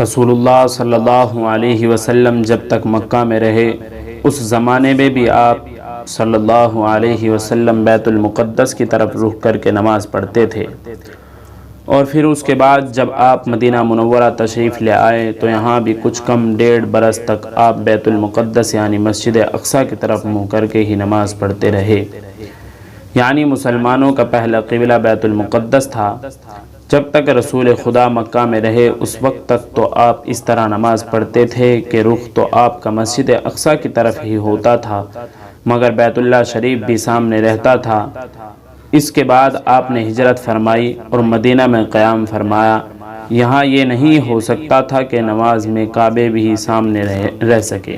رسول اللہ صلی اللہ علیہ وسلم جب تک مکہ میں رہے اس زمانے میں بھی آپ صلی اللہ علیہ وسلم بیت المقدس کی طرف رخ کر کے نماز پڑھتے تھے، اور پھر اس کے بعد جب آپ مدینہ منورہ تشریف لے آئے تو یہاں بھی کچھ کم 1.5 برس تک آپ بیت المقدس یعنی مسجد اقصیٰ کی طرف منہ کر کے ہی نماز پڑھتے رہے، یعنی مسلمانوں کا پہلا قبلہ بیت المقدس تھا۔ جب تک رسول خدا مکہ میں رہے اس وقت تک تو آپ اس طرح نماز پڑھتے تھے کہ رخ تو آپ کا مسجد اقصیٰ کی طرف ہی ہوتا تھا، مگر بیت اللہ شریف بھی سامنے رہتا تھا۔ اس کے بعد آپ نے ہجرت فرمائی اور مدینہ میں قیام فرمایا۔ یہاں یہ نہیں ہو سکتا تھا کہ نماز میں کعبے بھی سامنے رہ سکے،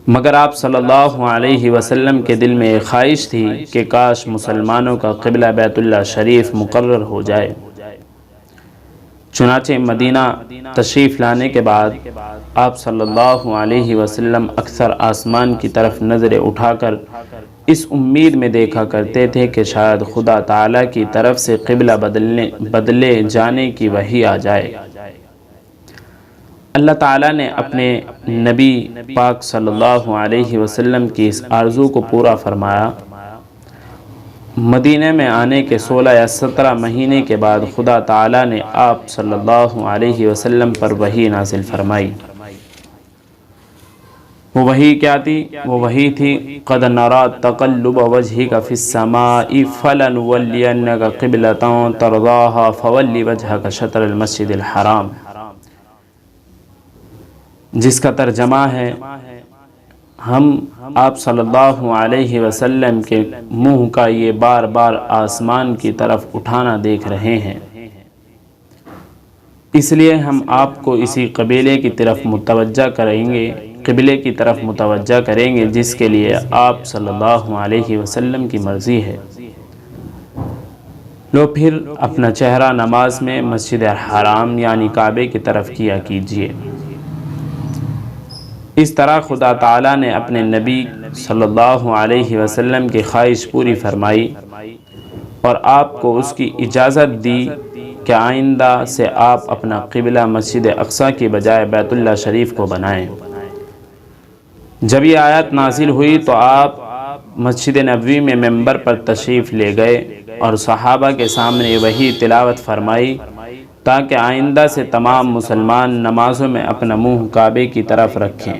مگر آپ صلی اللہ علیہ وسلم کے دل میں ایک خواہش تھی کہ کاش مسلمانوں کا قبلہ بیت اللہ شریف مقرر ہو جائے۔ چنانچہ مدینہ تشریف لانے کے بعد آپ صلی اللہ علیہ وسلم اکثر آسمان کی طرف نظریں اٹھا کر اس امید میں دیکھا کرتے تھے کہ شاید خدا تعالیٰ کی طرف سے قبلہ بدلے جانے کی وحی آ جائے۔ اللہ تعالیٰ نے اپنے نبی پاک صلی اللہ علیہ وسلم کی اس آرزو کو پورا فرمایا۔ مدینہ میں آنے کے 16 یا 17 مہینے کے بعد خدا تعالیٰ نے آپ صلی اللہ علیہ وسلم پر وحی نازل فرمائی۔ وہ وحی کیا تھی؟ وہ وحی تھی قَدْ نَرَىٰ تَقَلُّبَ وَجْهِكَ فِي السَّمَاءِ فَلَنُوَلِّيَنَّكَ قِبْلَةً تَرْضَاهَا فَوَلِّ وَجْهَكَ شَطْرَ الْمَسْجِدِ الْحَرَامِ، جس کا ترجمہ ہے ہم آپ صلی اللہ علیہ وسلم کے منہ کا یہ بار بار آسمان کی طرف اٹھانا دیکھ رہے ہیں، اس لیے ہم آپ کو اسی قبیلے کی طرف متوجہ کریں گے، قبلے کی طرف متوجہ کریں گے جس کے لیے آپ صلی اللہ علیہ وسلم کی مرضی ہے۔ لو پھر اپنا چہرہ نماز میں مسجد حرام یعنی کعبے کی طرف کیا کیجیے۔ اس طرح خدا تعالیٰ نے اپنے نبی صلی اللہ علیہ وسلم کی خواہش پوری فرمائی اور آپ کو اس کی اجازت دی کہ آئندہ سے آپ اپنا قبلہ مسجد اقصیٰ کی بجائے بیت اللہ شریف کو بنائیں۔ جب یہ آیت نازل ہوئی تو آپ مسجد نبوی میں ممبر پر تشریف لے گئے اور صحابہ کے سامنے وہی تلاوت فرمائی تاکہ آئندہ سے تمام مسلمان نمازوں میں اپنا منہ کعبے کی طرف رکھیں۔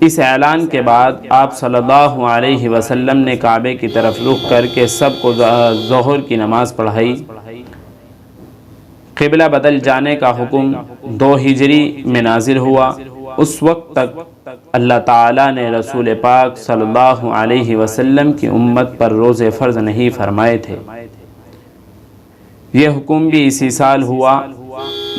اس اعلان کے بعد آپ صلی اللہ علیہ وسلم نے کعبے کی طرف رخ کر کے سب کو ظہر کی نماز پڑھائی۔ قبلہ بدل جانے کا حکم 2 ہجری میں نازل ہوا۔ اس وقت تک اللہ تعالیٰ نے رسول پاک صلی اللہ علیہ وسلم کی امت پر روزے فرض نہیں فرمائے تھے۔ یہ حکم بھی اسی سال ہوا۔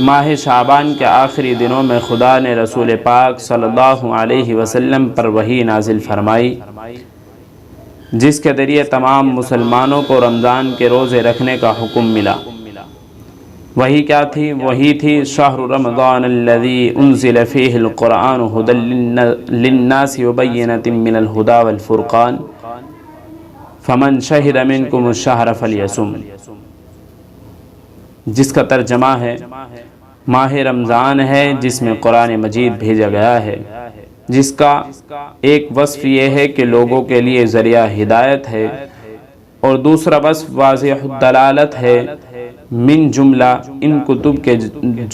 ماہ شعبان کے آخری دنوں میں خدا نے رسول پاک صلی اللہ علیہ وسلم پر وحی نازل فرمائی جس کے ذریعے تمام مسلمانوں کو رمضان کے روزے رکھنے کا حکم ملا۔ وہی کیا تھی؟ وہی تھی شہر رمضان الذی انزل فیہ القرآن ھدی للناس وبینۃ من الھدی والفرقان فمن شہد منکم الشہر فلیصم، جس کا ترجمہ ہے ماہ رمضان ہے جس میں قرآن مجید بھیجا گیا ہے، جس کا ایک وصف یہ ہے کہ لوگوں کے لیے ذریعہ ہدایت ہے اور دوسرا وصف واضح الدلالت ہے، من جملہ ان کتب کے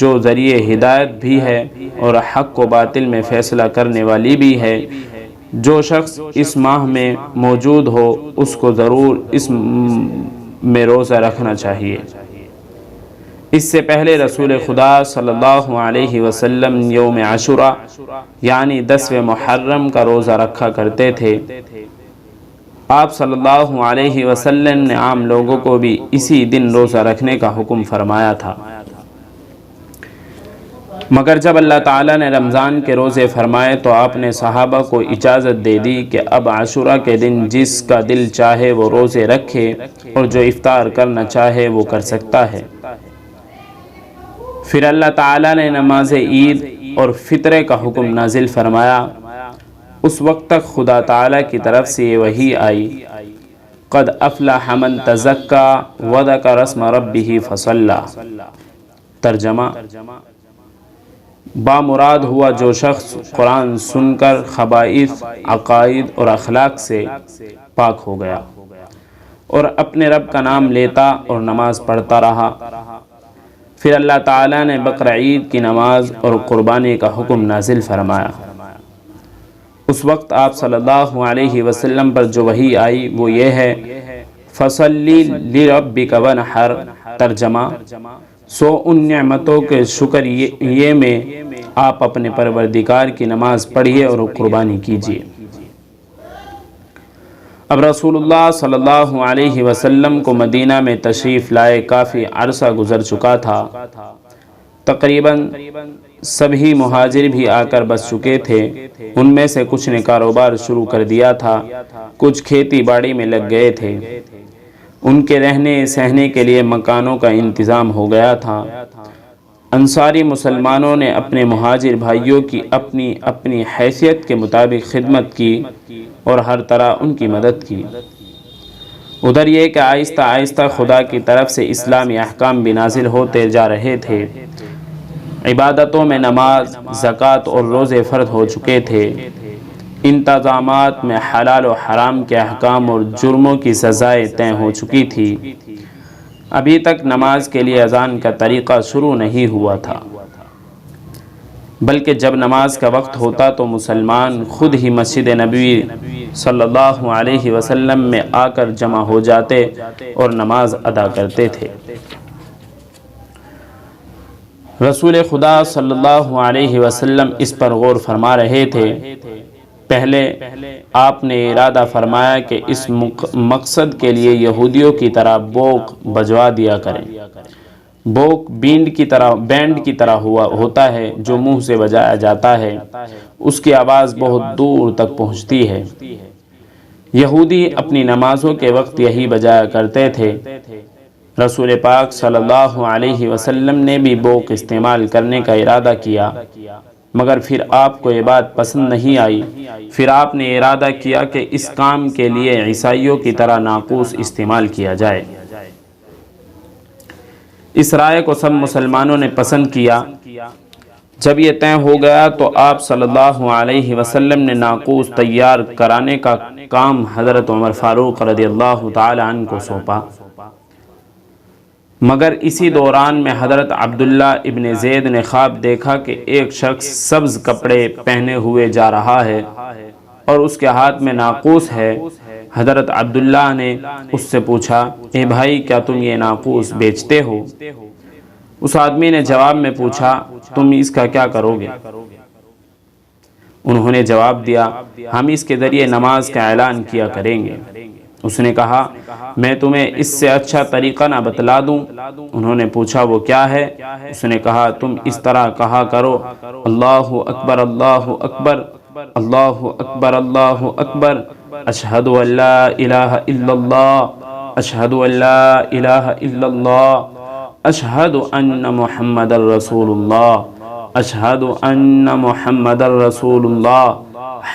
جو ذریعہ ہدایت بھی ہے اور حق و باطل میں فیصلہ کرنے والی بھی ہے۔ جو شخص اس ماہ میں موجود ہو اس کو ضرور اس میں روزہ رکھنا چاہیے۔ اس سے پہلے رسول خدا صلی اللہ علیہ وسلم یوم عاشوراء یعنی 10ویں محرم کا روزہ رکھا کرتے تھے۔ آپ صلی اللہ علیہ وسلم نے عام لوگوں کو بھی اسی دن روزہ رکھنے کا حکم فرمایا تھا، مگر جب اللہ تعالیٰ نے رمضان کے روزے فرمائے تو آپ نے صحابہ کو اجازت دے دی کہ اب عاشوراء کے دن جس کا دل چاہے وہ روزے رکھے اور جو افطار کرنا چاہے وہ کر سکتا ہے۔ پھر اللہ تعالیٰ نے نماز عید اور فطرے کا حکم نازل فرمایا۔ اس وقت تک خدا تعالیٰ کی طرف سے یہ وحی آئی قد افلح من تزکا وذکر اسم ربہ فصلی۔ ترجمہ: بامراد ہوا جو شخص قرآن سن کر خبائث عقائد اور اخلاق سے پاک ہو گیا اور اپنے رب کا نام لیتا اور نماز پڑھتا رہا۔ پھر اللہ تعالیٰ نے بقر عید کی نماز اور قربانی کا حکم نازل فرمایا۔ اس وقت آپ صلی اللہ علیہ وسلم پر جو وحی آئی وہ یہ ہے: فصلی لربک وانحر۔ ترجمہ: سو ان نعمتوں کے شکر یہ میں آپ اپنے پروردگار کی نماز پڑھیے اور قربانی کیجیے۔ اب رسول اللہ صلی اللہ علیہ وسلم کو مدینہ میں تشریف لائے کافی عرصہ گزر چکا تھا۔ تقریباً سبھی مہاجر بھی آ کر بس چکے تھے۔ ان میں سے کچھ نے کاروبار شروع کر دیا تھا، کچھ کھیتی باڑی میں لگ گئے تھے۔ ان کے رہنے سہنے کے لیے مکانوں کا انتظام ہو گیا تھا۔ انصاری مسلمانوں نے اپنے مہاجر بھائیوں کی اپنی اپنی حیثیت کے مطابق خدمت کی اور ہر طرح ان کی مدد کی۔ ادھر یہ کہ آہستہ آہستہ خدا کی طرف سے اسلامی احکام بھی نازل ہوتے جا رہے تھے۔ عبادتوں میں نماز، زکوٰۃ اور روزے فرض ہو چکے تھے۔ انتظامات میں حلال و حرام کے احکام اور جرموں کی سزائیں طے ہو چکی تھی۔ ابھی تک نماز کے لیے اذان کا طریقہ شروع نہیں ہوا تھا، بلکہ جب نماز کا وقت ہوتا تو مسلمان خود ہی مسجد نبوی صلی اللہ علیہ وسلم میں آ کر جمع ہو جاتے اور نماز ادا کرتے تھے۔ رسول خدا صلی اللہ علیہ وسلم اس پر غور فرما رہے تھے۔ پہلے آپ نے ارادہ فرمایا کہ اس مقصد کے لیے یہودیوں کی طرح بوق بجوا دیا کریں۔ بوق بینڈ کی طرح ہوتا ہے جو منہ سے بجایا جاتا ہے، اس کی آواز بہت دور تک پہنچتی ہے۔ یہودی اپنی نمازوں کے وقت یہی بجایا کرتے تھے۔ رسول پاک صلی اللہ علیہ وسلم نے بھی بوق استعمال کرنے کا ارادہ کیا، مگر پھر آپ کو یہ بات پسند نہیں آئی۔ پھر آپ نے ارادہ کیا کہ اس کام کے لیے عیسائیوں کی طرح ناقوس استعمال کیا جائے۔ اس رائے کو سب مسلمانوں نے پسند کیا۔ جب یہ طے ہو گیا تو آپ صلی اللہ علیہ وسلم نے ناقوس تیار کرانے کا کام حضرت عمر فاروق رضی اللہ تعالی عنہ کو سونپا۔ مگر اسی دوران میں حضرت عبداللہ ابن زید نے خواب دیکھا کہ ایک شخص سبز کپڑے پہنے ہوئے جا رہا ہے اور اس کے ہاتھ میں ناقوس ہے۔ حضرت عبداللہ نے اس سے پوچھا: اے بھائی، کیا تم یہ ناقوس بیچتے ہو؟ اس آدمی نے جواب میں پوچھا: تم اس کا کیا کرو گے؟ انہوں نے جواب دیا: ہم اس کے ذریعے نماز کا اعلان کیا کریں گے۔ اس نے کہا: میں تمہیں اس سے اچھا طریقہ نہ بتلا دوں؟ انہوں نے پوچھا: وہ کیا ہے؟ اس نے کہا: تم اس طرح کہا کرو: اللہ اکبر، اللہ اکبر، اللہ اکبر، اللہ اکبر، اشہد ان لا الہ الا اللہ، اشہد ان لا الہ الا اللہ، اشہد ان محمد رسول اللہ، اشہد ان محمد رسول اللہ،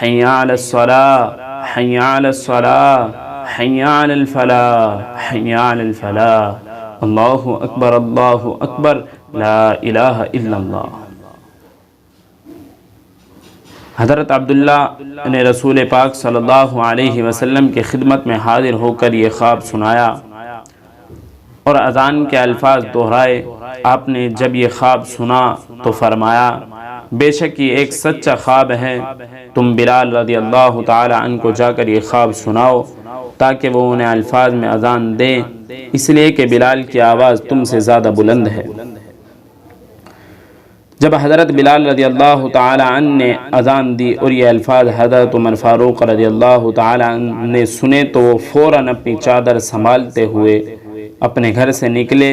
حی علی الصلاۃ، حی علی الصلاۃ، حی علی الفلاح، حی علی الفلاح، اللہ اکبر، اللہ اکبر، لا الہ الا اللہ۔ حضرت عبداللہ نے رسول پاک صلی اللہ علیہ وسلم کی خدمت میں حاضر ہو کر یہ خواب سنایا اور اذان کے الفاظ دہرائے۔ آپ نے جب یہ خواب سنا تو فرمایا: بے شک یہ ایک سچا خواب ہے، تم بلال رضی اللہ تعالی عنہ کو جا کر یہ خواب سناؤ تاکہ وہ انہیں الفاظ میں اذان دیں، اس لیے کہ بلال کی آواز تم سے زیادہ بلند ہے۔ جب حضرت بلال رضی اللہ تعالی عنہ نے اذان دی اور یہ الفاظ حضرت عمر فاروق رضی اللہ تعالی عنہ نے سنے تو وہ فوراً اپنی چادر سنبھالتے ہوئے اپنے گھر سے نکلے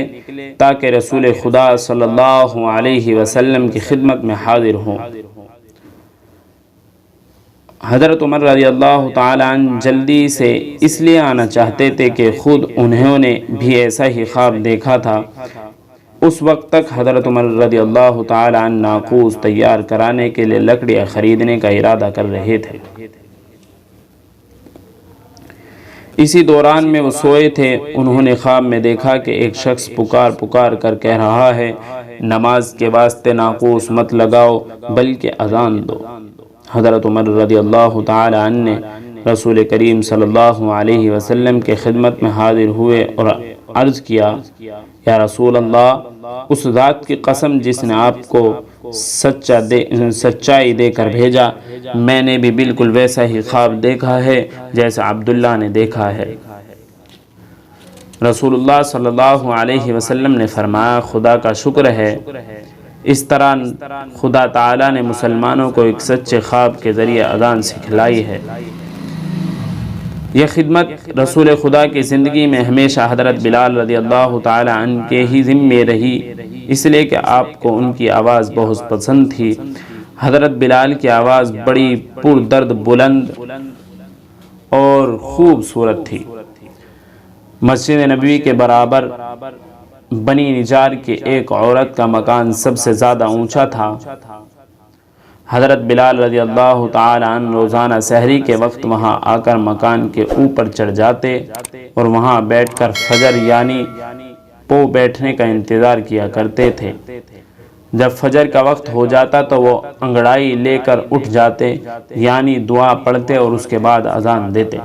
تاکہ رسول خدا صلی اللہ علیہ وسلم کی خدمت میں حاضر ہوں۔ حضرت عمر رضی اللہ تعالی عنہ جلدی سے اس لیے آنا چاہتے تھے کہ خود انہوں نے بھی ایسا ہی خواب دیکھا تھا۔ اس وقت تک حضرت عمر رضی اللہ تعالی عنہ ناقوس تیار کرانے کے لیے لکڑیاں خریدنے کا ارادہ کر رہے تھے۔ اسی دوران میں وہ سوئے تھے، انہوں نے خواب میں دیکھا کہ ایک شخص پکار پکار کر کہہ رہا ہے، نماز کے واسطے ناقوس مت لگاؤ بلکہ اذان دو۔ حضرت عمر رضی اللہ تعالی عنہ نے رسول کریم صلی اللہ علیہ وسلم کے خدمت میں حاضر ہوئے اور عرض کیا، یا رسول اللہ، اس ذات کی قسم جس نے آپ کو سچائی دے کر بھیجا، میں نے بھی بالکل ویسا ہی خواب دیکھا ہے جیسا عبداللہ نے دیکھا ہے۔ رسول اللہ صلی اللہ علیہ وسلم نے فرمایا، خدا کا شکر ہے، اس طرح خدا تعالی نے مسلمانوں کو ایک سچے خواب کے ذریعے اذان سکھلائی ہے۔ یہ خدمت رسول خدا کی زندگی میں ہمیشہ حضرت بلال رضی اللہ تعالی عنہ کے ہی ذمے رہی، اس لیے کہ آپ کو ان کی آواز بہت پسند تھی۔ حضرت بلال کی آواز بڑی پردرد، بلند اور خوبصورت تھی۔ مسجد نبوی کے برابر بنی نجار کی ایک عورت کا مکان سب سے زیادہ اونچا تھا۔ حضرت بلال رضی اللہ تعالی عنہ روزانہ سحری کے وقت وہاں آ کر مکان کے اوپر چڑھ جاتے اور وہاں بیٹھ کر فجر یعنی پو بیٹھنے کا انتظار کیا کرتے تھے۔ جب فجر کا وقت ہو جاتا تو وہ انگڑائی لے کر اٹھ جاتے، یعنی دعا پڑھتے اور اس کے بعد اذان دیتے۔